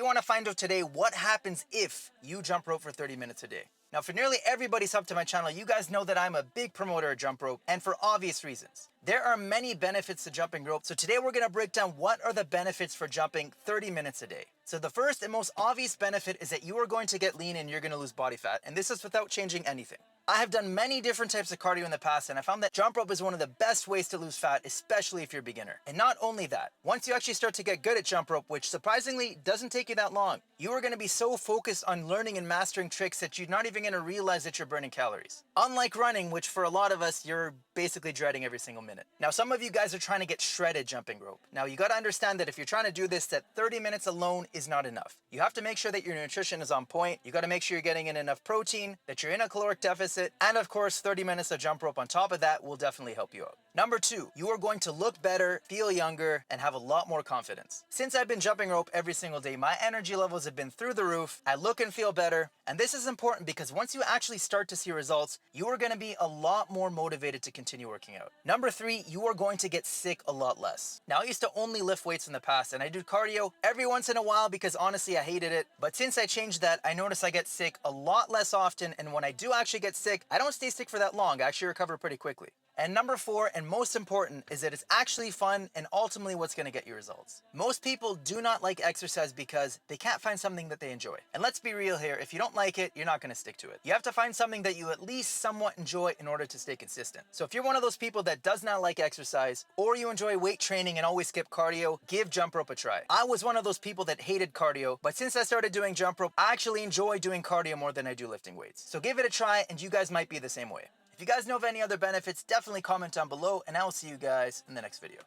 want to find out today what happens if you jump rope for 30 minutes a day. Now, for nearly everybody sub to my channel, you guys know that I'm a big promoter of jump rope, and for obvious reasons. There are many benefits to jumping rope, so today we're going to break down what are the benefits for jumping 30 minutes a day. So the first and most obvious benefit is that you are going to get lean and you're going to lose body fat, and this is without changing anything. I have done many different types of cardio in the past, and I found that jump rope is one of the best ways to lose fat, especially if you're a beginner. And not only that, once you actually start to get good at jump rope, which surprisingly doesn't take you that long, you are going to be so focused on learning and mastering tricks that you're not even going to realize that you're burning calories. Unlike running, which for a lot of us, you're basically dreading every single minute. Now, some of you guys are trying to get shredded jumping rope. Now, you got to understand that if you're trying to do this, that 30 minutes alone is not enough. You have to make sure that your nutrition is on point. You got to make sure you're getting in enough protein, that you're in a caloric deficit, and of course, 30 minutes of jump rope on top of that will definitely help you out. Number 2, you are going to look better, feel younger, and have a lot more confidence. Since I've been jumping rope every single day, my energy levels have been through the roof. I look and feel better. And this is important because once you actually start to see results, you are going to be a lot more motivated to continue working out. Number 3, you are going to get sick a lot less. Now, I used to only lift weights in the past, and I did cardio every once in a while because honestly, I hated it. But since I changed that, I notice I get sick a lot less often. And when I do actually get sick, I don't stay sick for that long. I actually recover pretty quickly. And number 4, and most important, is that it's actually fun and ultimately what's going to get you results. Most people do not like exercise because they can't find something that they enjoy. And let's be real here, if you don't like it, you're not going to stick to it. You have to find something that you at least somewhat enjoy in order to stay consistent. So if you're one of those people that does not like exercise, or you enjoy weight training and always skip cardio, give jump rope a try. I was one of those people that hated cardio, but since I started doing jump rope, I actually enjoy doing cardio more than I do lifting weights. So give it a try and you guys might be the same way. If you guys know of any other benefits, definitely comment down below, and I will see you guys in the next video.